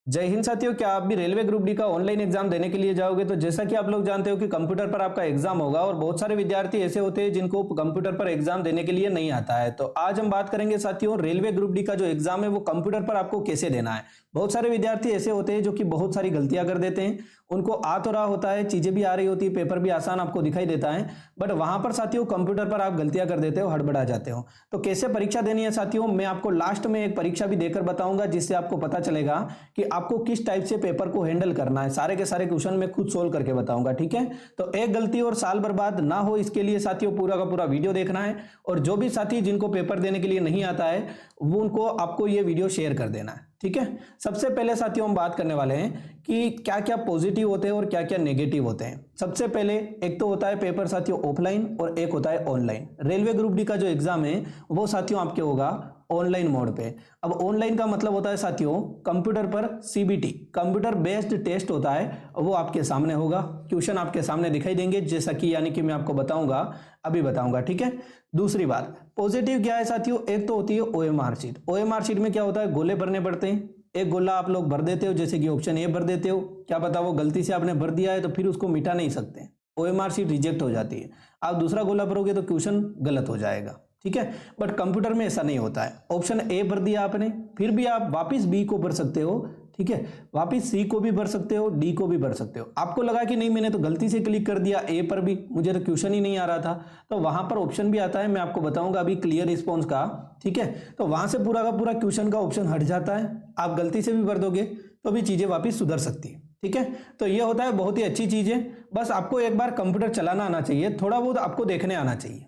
जय हिंद साथियों, क्या आप भी रेलवे ग्रुप डी का ऑनलाइन एग्जाम देने के लिए जाओगे? तो जैसा कि आप लोग जानते हो कि कंप्यूटर पर आपका एग्जाम होगा और बहुत सारे विद्यार्थी ऐसे होते हैं जिनको कंप्यूटर पर एग्जाम देने के लिए नहीं आता है। तो आज हम बात करेंगे साथियों, रेलवे ग्रुप डी का जो एग्जाम है वो कंप्यूटर पर आपको कैसे देना है। बहुत सारे विद्यार्थी ऐसे होते हैं जो कि बहुत सारी गलतियां कर देते हैं। उनको आ तो रहा होता है, चीजें भी आ रही होती है, पेपर भी आसान आपको दिखाई देता है, बट वहां पर साथियों कंप्यूटर पर आप गलतियां कर देते हो, हड़बड़ा जाते हो। तो कैसे परीक्षा देनी है साथियों, मैं आपको लास्ट में एक परीक्षा भी देकर बताऊंगा जिससे आपको पता चलेगा कि आपको किस टाइप से पेपर को हैंडल करना है। सारे के सारे क्वेश्चन मैं खुद सोल्व करके बताऊंगा, ठीक है। तो एक गलती और साल बर्बाद ना हो, इसके लिए साथियों पूरा का पूरा वीडियो देखना है। और जो भी साथी जिनको पेपर देने के लिए नहीं आता है वो उनको आपको ये वीडियो शेयर कर देना है, ठीक है। सबसे पहले साथियों हम बात करने वाले हैं कि क्या क्या पॉजिटिव होते हैं और क्या क्या नेगेटिव होते हैं। सबसे पहले एक तो होता है पेपर साथियों ऑफलाइन और एक होता है ऑनलाइन। रेलवे ग्रुप डी का जो एग्जाम है वो साथियों आपके होगा ऑनलाइन मोड पे। अब ऑनलाइन का मतलब होता है साथियों कंप्यूटर पर सीबीटी, कंप्यूटर बेस्ड टेस्ट होता है, वो आपके सामने होगा। क्वेश्चन आपके सामने दिखाई देंगे जैसा कि यानी कि मैं आपको बताऊंगा, अभी बताऊंगा, ठीक है। दूसरी बात पॉजिटिव क्या है साथियों, एक तो होती है ओएमआर शीट। ओएमआर शीट में क्या होता है, गोले भरने पड़ते हैं। एक गोला आप लोग भर देते हो, जैसे कि ऑप्शन ए भर देते हो, क्या पता वो गलती से आपने भर दिया है तो फिर उसको मिटा नहीं सकते, ओएमआर शीट रिजेक्ट हो जाती है। आप दूसरा गोला भरोगे तो क्वेश्चन गलत हो जाएगा, ठीक है। बट कंप्यूटर में ऐसा नहीं होता है। ऑप्शन ए भर दिया आपने, फिर भी आप वापिस बी को भर सकते हो, ठीक है, वापिस सी को भी भर सकते हो, डी को भी भर सकते हो। आपको लगा कि नहीं मैंने तो गलती से क्लिक कर दिया ए पर भी, मुझे तो क्वेश्चन ही नहीं आ रहा था, तो वहां पर ऑप्शन भी आता है, मैं आपको बताऊंगा अभी क्लियर रिस्पॉन्स का, ठीक है। तो वहां से पूरा का पूरा क्वेश्चन का ऑप्शन हट जाता है। आप गलती से भी भर दोगे तो भी चीजें वापिस सुधर सकती है, ठीक है। तो ये होता है बहुत ही अच्छी चीज है। बस आपको एक बार कंप्यूटर चलाना आना चाहिए, थोड़ा बहुत आपको देखने आना चाहिए,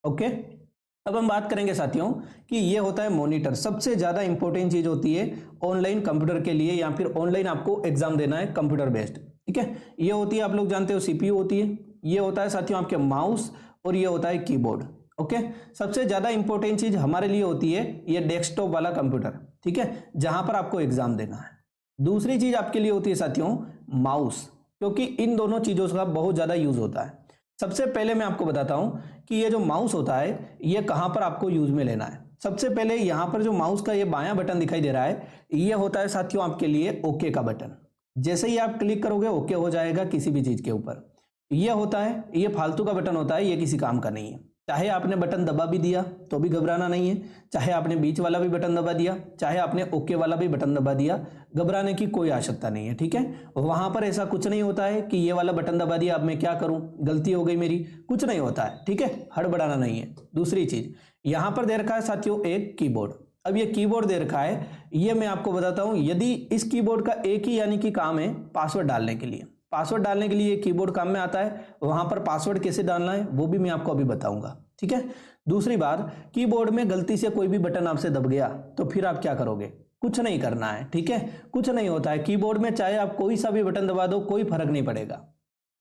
ओके। अब हम बात करेंगे साथियों कि ये होता है मॉनिटर। सबसे ज्यादा इंपॉर्टेंट चीज होती है ऑनलाइन कंप्यूटर के लिए, या फिर ऑनलाइन आपको एग्जाम देना है कंप्यूटर बेस्ड, ठीक है। ये होती है, आप लोग जानते हो सीपीयू होती है, ये होता है साथियों आपके माउस, और ये होता है कीबोर्ड, ओके। सबसे ज्यादा इंपॉर्टेंट चीज हमारे लिए होती है ये डेस्कटॉप वाला कंप्यूटर, ठीक है, जहां पर आपको एग्जाम देना है। दूसरी चीज आपके लिए होती है साथियों माउस, क्योंकि इन दोनों चीजों का बहुत ज्यादा यूज होता है। सबसे पहले मैं आपको बताता हूं कि ये जो माउस होता है ये कहां पर आपको यूज में लेना है। सबसे पहले यहां पर जो माउस का ये बायां बटन दिखाई दे रहा है, ये होता है साथियों आपके लिए ओके का बटन। जैसे ही आप क्लिक करोगे ओके हो जाएगा किसी भी चीज के ऊपर। ये होता है, ये फालतू का बटन होता है, ये किसी काम का नहीं है। चाहे आपने बटन दबा भी दिया तो भी घबराना नहीं है, चाहे आपने बीच वाला भी बटन दबा दिया, चाहे आपने ओके वाला भी बटन दबा दिया, घबराने की कोई आवश्यकता नहीं है, ठीक है। वहां पर ऐसा कुछ नहीं होता है कि ये वाला बटन दबा दिया अब मैं क्या करूं, गलती हो गई मेरी, कुछ नहीं होता है, ठीक है, हड़बड़ाना नहीं है। दूसरी चीज यहां पर दे रखा है साथियों एक कीबोर्ड। अब ये कीबोर्ड दे रखा है, ये मैं आपको बताता हूं, यदि इस कीबोर्ड का एक ही यानी कि काम है पासवर्ड डालने के लिए, पासवर्ड डालने के लिए कीबोर्ड काम में आता है। वहां पर पासवर्ड कैसे डालना है वो भी मैं आपको अभी बताऊंगा, ठीक है। दूसरी बात, कीबोर्ड में गलती से कोई भी बटन आपसे दब गया तो फिर आप क्या करोगे, कुछ नहीं करना है, ठीक है, कुछ नहीं होता है कीबोर्ड में, चाहे आप कोई सा भी बटन दबा दो कोई फर्क नहीं पड़ेगा।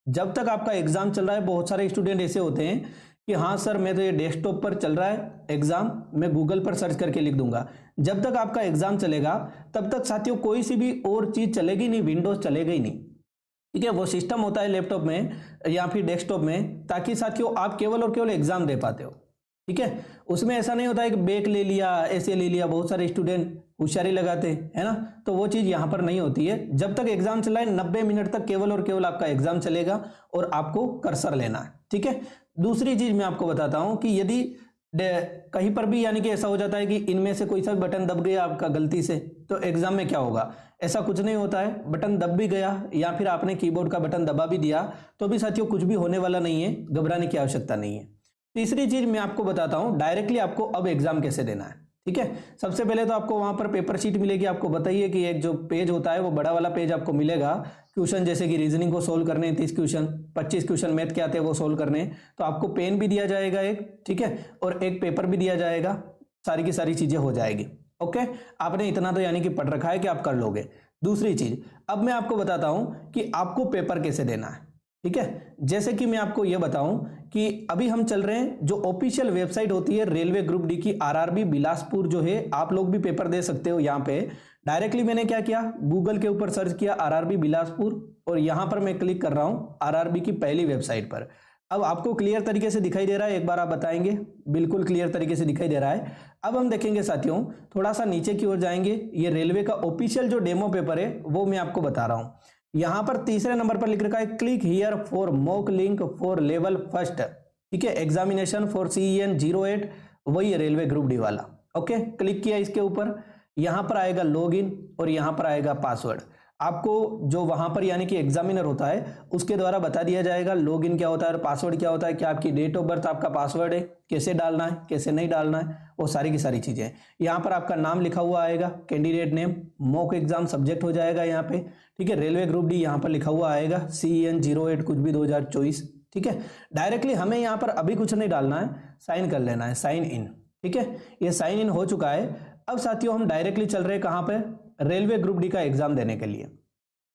जब तक आपका एग्जाम चल रहा है, बहुत सारे स्टूडेंट ऐसे होते हैं कि हाँ सर मैं तो ये डेस्कटॉप पर चल रहा है एग्जाम, मैं गूगल पर सर्च करके लिख दूंगा। जब तक आपका एग्जाम चलेगा तब तक साथियों कोई सी भी और चीज चलेगी नहीं, विंडोज चलेगा ही नहीं, ठीक है। वो सिस्टम होता है लैपटॉप में या फिर डेस्कटॉप में, ताकि साथियों आप केवल और केवल एग्जाम दे पाते हो, ठीक है। उसमें ऐसा नहीं होता है कि बैक ले लिया, ऐसे ले लिया, बहुत सारे स्टूडेंट होशियारी लगाते हैं, है ना, तो वो चीज यहां पर नहीं होती है। जब तक एग्जाम चला है 90 मिनट तक केवल और केवल आपका एग्जाम चलेगा और आपको कर्सर लेना है, ठीक है। दूसरी चीज मैं आपको बताता हूं कि यदि कहीं पर भी यानी कि ऐसा हो जाता है कि इनमें से कोई सा बटन दब गया आपका गलती से, तो एग्जाम में क्या होगा, ऐसा कुछ नहीं होता है। बटन दब भी गया या फिर आपने कीबोर्ड का बटन दबा भी दिया तो भी साथियों कुछ भी होने वाला नहीं है, घबराने की आवश्यकता नहीं है। तीसरी चीज मैं आपको बताता हूं डायरेक्टली आपको अब एग्जाम कैसे देना है, ठीक है। सबसे पहले तो आपको वहां पर पेपर शीट मिलेगी। आपको बताइए कि एक जो पेज होता है वो बड़ा वाला पेज आपको मिलेगा, क्वेश्चन जैसे कि रीजनिंग को सोल्व करने 30 क्वेश्चन, 25 क्वेश्चन मैथ के आते हैं वो सोल्व करने, तो आपको पेन भी दिया जाएगा एक, ठीक है, और एक पेपर भी दिया जाएगा, सारी की सारी चीजें हो जाएगी, ओके। आपने इतना तो यानी कि पढ़ रखा है कि आप कर लोगे। दूसरी चीज अब मैं आपको बताता हूं कि आपको पेपर कैसे देना है, ठीक है। जैसे कि मैं आपको यह बताऊं कि अभी हम चल रहे हैं, जो ऑफिशियल वेबसाइट होती है रेलवे ग्रुप डी की, आरआरबी बिलासपुर जो है, आप लोग भी पेपर दे सकते हो। यहां पे डायरेक्टली मैंने क्या किया, गूगल के ऊपर सर्च किया आरआरबी बिलासपुर, और यहां पर मैं क्लिक कर रहा हूं आरआरबी की पहली वेबसाइट पर। अब आपको क्लियर तरीके से दिखाई दे रहा है, एक बार आप बताएंगे। बिल्कुल क्लियर तरीके से दिखाई दे रहा है। अब हम देखेंगे साथियों, थोड़ा सा नीचे की ओर जाएंगे। ये रेलवे का ऑफिशियल जो डेमो पेपर है वो मैं आपको बता रहा हूं। यहां पर तीसरे नंबर पर लिख रखा है click here for mock link for level first, ठीक है, एग्जामिनेशन फॉर CEN 08, वही रेलवे ग्रुप डी वाला। ओके, क्लिक किया इसके ऊपर, यहां पर आएगा लॉगिन और यहां पर आएगा पासवर्ड। आपको जो वहां पर यानी कि एग्जामिनर होता है उसके द्वारा बता दिया जाएगा लॉगिन क्या होता है और पासवर्ड क्या होता है, क्या आपकी डेट ऑफ बर्थ आपका पासवर्ड है, कैसे डालना है कैसे नहीं डालना है, वो सारी की सारी चीजें। यहाँ पर आपका नाम लिखा हुआ आएगा, candidate name, mock exam subject हो जाएगा यहाँ पे, ठीक है, रेलवे ग्रुप डी यहाँ पर लिखा हुआ आएगा, CEN 08 कुछ भी 2024, ठीक है। डायरेक्टली हमें यहाँ पर अभी कुछ नहीं डालना है, साइन कर लेना है, साइन इन, ठीक है। ये साइन इन हो चुका है। अब साथियों हम डायरेक्टली चल रहे हैं कहाँ पे, रेलवे ग्रुप डी का एग्जाम देने के लिए।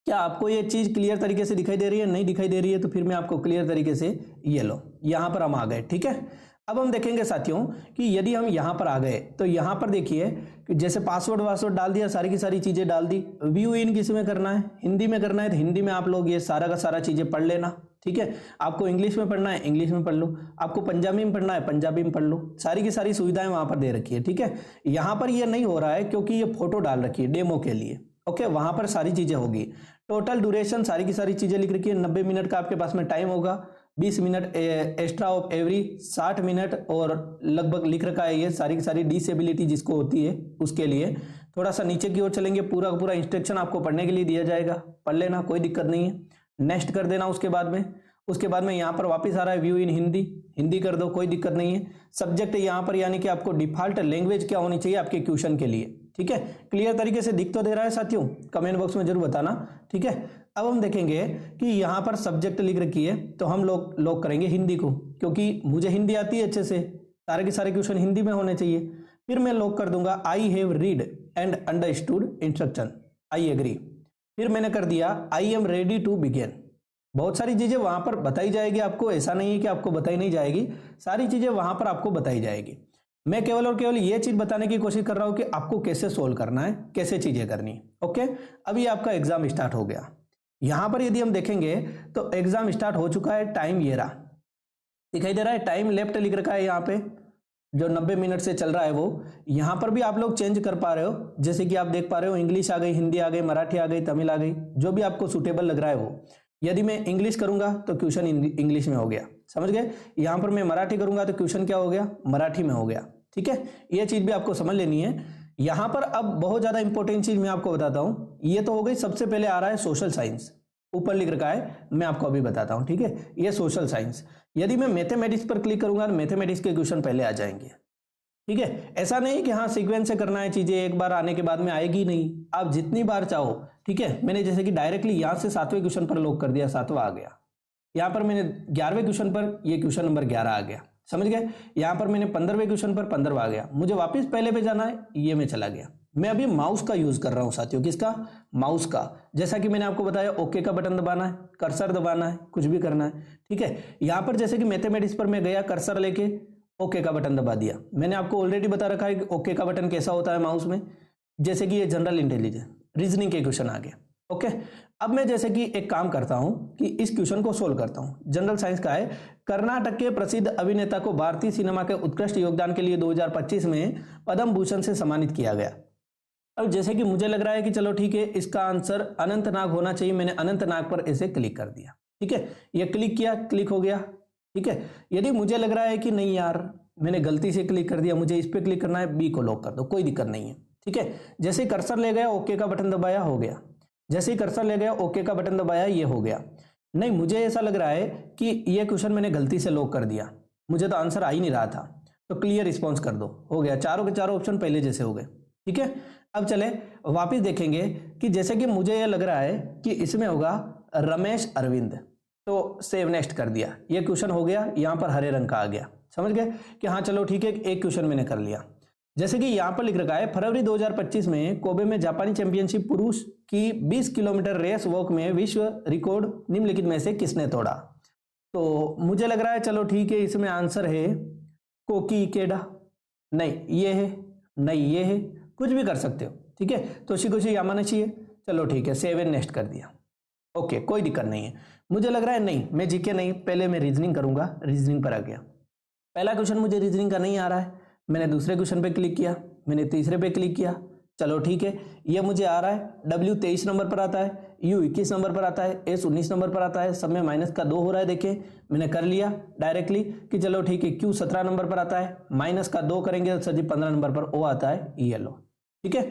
क्या आपको ये चीज क्लियर तरीके से दिखाई दे रही है? नहीं दिखाई दे रही है तो फिर मैं आपको क्लियर तरीके से, ये लो, यहां पर हम आ गए, ठीक है। अब हम देखेंगे साथियों कि यदि हम यहां पर आ गए तो यहां पर देखिए कि जैसे पासवर्ड वासवर्ड डाल दिया, सारी की सारी चीजें डाल दी। व्यू इन किस में करना है, हिंदी में करना है तो हिंदी में आप लोग ये सारा का सारा चीजें पढ़ लेना, ठीक है। आपको इंग्लिश में पढ़ना है इंग्लिश में पढ़ लो, आपको पंजाबी में पढ़ना है पंजाबी में पढ़ लो, सारी की सारी सुविधाएं वहां पर दे रखी है, ठीक है। यहां पर ये नहीं हो रहा है क्योंकि ये फोटो डाल रखी है डेमो के लिए, ओके, वहां पर सारी चीजें होगी। टोटल ड्यूरेशन सारी की सारी चीजें लिख रखी है, 90 मिनट का आपके पास में टाइम होगा, 20 minute extra off every 60 minute, और लगभग लिख रखा है ये सारी की सारी डिसेबिलिटी जिसको होती है उसके लिए। थोड़ा सा नीचे की ओर चलेंगे, पूरा का पूरा इंस्ट्रक्शन आपको पढ़ने के लिए दिया जाएगा, पढ़ लेना, कोई दिक्कत नहीं है। नेक्स्ट कर देना उसके बाद में यहाँ पर वापस आ रहा है व्यू इन हिंदी, हिंदी कर दो, कोई दिक्कत नहीं है। सब्जेक्ट यहाँ पर यानी कि आपको डिफॉल्ट लैंग्वेज क्या होनी चाहिए आपके क्वेश्चन के लिए, ठीक है। क्लियर तरीके से दिख तो दे रहा है साथियों? कमेंट बॉक्स में जरूर बताना, ठीक है। अब हम देखेंगे कि यहाँ पर सब्जेक्ट लिख रखी है तो हम लॉक करेंगे हिंदी को, क्योंकि मुझे हिंदी आती है अच्छे से, सारे के सारे क्वेश्चन हिंदी में होने चाहिए। फिर मैं लॉक कर दूंगा I have read and understood instruction, I agree. फिर मैंने कर दिया I am ready to begin. बहुत सारी चीजें वहां पर बताई जाएगी आपको, ऐसा नहीं है कि आपको बताई नहीं जाएगी, सारी चीजें वहां पर आपको बताई जाएगी। मैं केवल और केवल ये चीज बताने की कोशिश कर रहा हूं कि आपको कैसे सोल्व करना है, कैसे चीजें करनी है, ओके। अभी आपका एग्जाम स्टार्ट हो गया। यहां पर यदि हम देखेंगे तो एग्जाम स्टार्ट हो चुका है, टाइम ये रहा, दिखाई दे रहा है, टाइम लेफ्ट लिख रखा है यहाँ पे, जो 90 मिनट से चल रहा है वो। यहां पर भी आप लोग चेंज कर पा रहे हो, जैसे कि आप देख पा रहे हो, इंग्लिश आ गई, हिंदी आ गई, मराठी आ गई, तमिल आ गई, जो भी आपको सुटेबल लग रहा है वो। यदि मैं इंग्लिश करूंगा तो क्वेश्चन इंग्लिश में हो गया, समझ गए। यहां पर मैं मराठी करूंगा तो क्वेश्चन क्या हो गया, मराठी में हो गया, ठीक है। ये चीज भी आपको समझ लेनी है। यहां पर अब बहुत ज्यादा इंपॉर्टेंट चीज मैं आपको बताता हूं, ये तो हो गई, सबसे पहले आ रहा है सोशल साइंस, ऊपर लिख रखा है, मैं आपको अभी बताता हूं, ठीक है। ये सोशल साइंस, यदि मैं मैथमेटिक्स पर क्लिक करूंगा तो मैथमेटिक्स के क्वेश्चन पहले आ जाएंगे, ठीक है। ऐसा नहीं कि हाँ सीक्वेंस से करना है चीजें, एक बार आने के बाद में आएगी नहीं, आप जितनी बार चाहो, ठीक है। मैंने जैसे कि डायरेक्टली यहां से 7वें क्वेश्चन पर लॉक कर दिया, 7वां आ गया। यहां पर मैंने 11वें क्वेश्चन पर, ये क्वेश्चन नंबर 11 आ गया, समझ गए। यहां पर मैंने 15वें क्वेश्चन पर 15वां आ गया, मुझे वापस पहले पे जाना है, ये में चला गया। मैं अभी माउस का यूज कर रहा हूं साथियों, किसका, माउस का। जैसा कि मैंने आपको बताया ओके का बटन दबाना है, कर्सर दबाना है, कुछ भी करना है, ठीक है। यहां पर जैसे कि मैथमेटिक्स पर मैं गया, कर्सर लेके ओके का बटन दबा दिया। मैंने आपको ऑलरेडी बता रखा है कि ओके का बटन कैसा होता है माउस में, जैसे कि ये जनरल इंटेलिजेंस रीजनिंग के क्वेश्चन आ गए, ओके। अब मैं जैसे कि एक काम करता हूं कि इस क्वेश्चन को सोल्व करता हूं। जनरल साइंस का है, कर्नाटक के प्रसिद्ध अभिनेता को भारतीय सिनेमा के उत्कृष्ट योगदान के लिए 2025 में पद्म भूषण से सम्मानित किया गया। अब जैसे कि मुझे लग रहा है कि चलो ठीक है, इसका आंसर अनंतनाग होना चाहिए, मैंने अनंतनाग पर ऐसे क्लिक कर दिया, ठीक है। ये क्लिक किया, क्लिक हो गया, ठीक है। यदि मुझे लग रहा है कि नहीं यार मैंने गलती से क्लिक कर दिया, मुझे इस पे क्लिक करना है, बी को लॉक कर दो, कोई दिक्कत नहीं है, ठीक है। जैसे ही कर्सर ले गया, ओके का बटन दबाया, हो गया। जैसे ही कर्सर ले गया, ओके का बटन दबाया, ये हो गया। नहीं, मुझे ऐसा लग रहा है कि ये क्वेश्चन मैंने गलती से लॉक कर दिया, मुझे तो आंसर आ ही नहीं रहा था, तो क्लियर रिस्पॉन्स कर दो, हो गया। चारों के चारों ऑप्शन पहले जैसे हो गए, ठीक है। अब चले वापिस देखेंगे कि जैसे कि मुझे यह लग रहा है कि इसमें होगा रमेश अरविंद, तो सेव नेक्स्ट कर दिया, ये क्वेश्चन हो गया, यहां पर हरे रंग का आ गया, समझ गए कि हाँ चलो ठीक है, एक क्वेश्चन मैंने कर लिया। जैसे कि यहां पर लिख रखा है, फरवरी 2025 में कोबे में जापानी चैंपियनशिप पुरुष की 20 किलोमीटर रेस वॉक में विश्व रिकॉर्ड निम्नलिखित में से किसने तोड़ा। तो मुझे लग रहा है चलो ठीक है, इसमें आंसर है कोकी इकेडा, नहीं ये है, नहीं ये है, कुछ भी कर सकते हो, ठीक है। तोशिकोशी यामानाशी है, चलो ठीक है, सेव एंड नेक्स्ट कर दिया, ओके, कोई दिक्कत नहीं है। मुझे लग रहा है नहीं, मैं जीके नहीं, पहले मैं रीजनिंग करूंगा। रीजनिंग पर आ गया। पहला क्वेश्चन मुझे रीजनिंग का नहीं आ रहा है, मैंने दूसरे क्वेश्चन पे क्लिक किया, मैंने तीसरे पे क्लिक किया, चलो ठीक है, ये मुझे आ रहा है। W 23 नंबर पर आता है, U 21 नंबर पर आता है, S 19 नंबर पर आता है, सब में माइनस का 2 हो रहा है। देखिए मैंने कर लिया डायरेक्टली कि चलो ठीक है, Q 17 नंबर पर आता है, माइनस का 2 करेंगे तो सर जी 15 नंबर पर O आता है, ELO। ठीक है,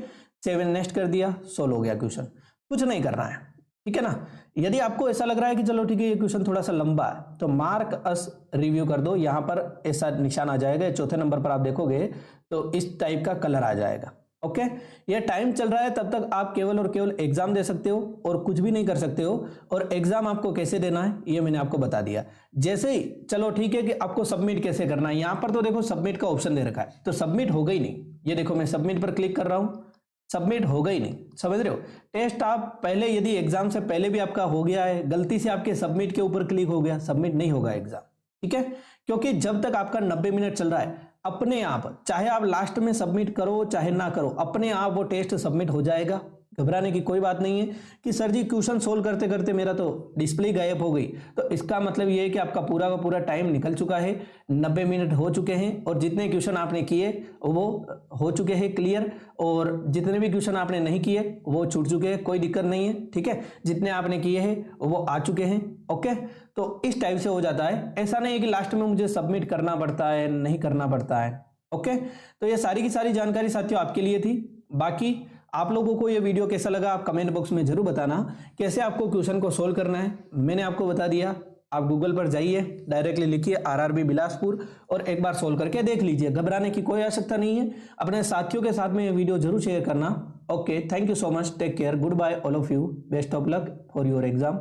7 नेक्स्ट कर दिया, सोल्व हो गया क्वेश्चन। कुछ नहीं करना है, ठीक है ना। यदि आपको ऐसा लग रहा है कि चलो ठीक है ये क्वेश्चन थोड़ा सा लंबा है, तो मार्क अस रिव्यू कर दो। यहां पर ऐसा निशान आ जाएगा, चौथे नंबर पर आप देखोगे तो इस टाइप का कलर आ जाएगा। ओके, ये टाइम चल रहा है, तब तक आप केवल और केवल एग्जाम दे सकते हो और कुछ भी नहीं कर सकते हो। और एग्जाम आपको कैसे देना है ये मैंने आपको बता दिया। जैसे ही चलो ठीक है कि आपको सबमिट कैसे करना है, यहां पर तो देखो सबमिट का ऑप्शन दे रखा है, तो सबमिट हो गई नहीं। ये देखो मैं सबमिट पर क्लिक कर रहा हूं, सबमिट हो गई नहीं, समझ रहे हो। टेस्ट आप पहले यदि एग्जाम से पहले भी आपका हो गया है, गलती से आपके सबमिट के ऊपर क्लिक हो गया, सबमिट नहीं होगा एग्जाम, ठीक है। क्योंकि जब तक आपका 90 मिनट चल रहा है, अपने आप चाहे आप लास्ट में सबमिट करो चाहे ना करो, अपने आप वो टेस्ट सबमिट हो जाएगा। घबराने की कोई बात नहीं है कि सर जी क्वेश्चन सोल्व करते करते मेरा तो डिस्प्ले गायब हो गई, तो इसका मतलब ये है कि आपका पूरा का पूरा टाइम निकल चुका है, 90 मिनट हो चुके हैं और जितने क्वेश्चन आपने किए वो हो चुके हैं क्लियर, और जितने भी क्वेश्चन आपने नहीं किए वो छूट चुके हैं, कोई दिक्कत नहीं है, ठीक है। जितने आपने किए हैं वो आ चुके हैं। ओके, तो इस टाइप से हो जाता है, ऐसा नहीं है कि लास्ट में मुझे सबमिट करना पड़ता है, नहीं करना पड़ता है। ओके, तो ये सारी की सारी जानकारी साथियों आपके लिए थी। बाकी आप लोगों को ये वीडियो कैसा लगा आप कमेंट बॉक्स में जरूर बताना। कैसे आपको क्वेश्चन को सोल्व करना है मैंने आपको बता दिया। आप गूगल पर जाइए, डायरेक्टली लिखिए RRB बिलासपुर और एक बार सोल्व करके देख लीजिए। घबराने की कोई आवश्यकता नहीं है। अपने साथियों के साथ में ये वीडियो जरूर शेयर करना। Okay, thank you so much, take care, good bye all of you, best of luck for your exam.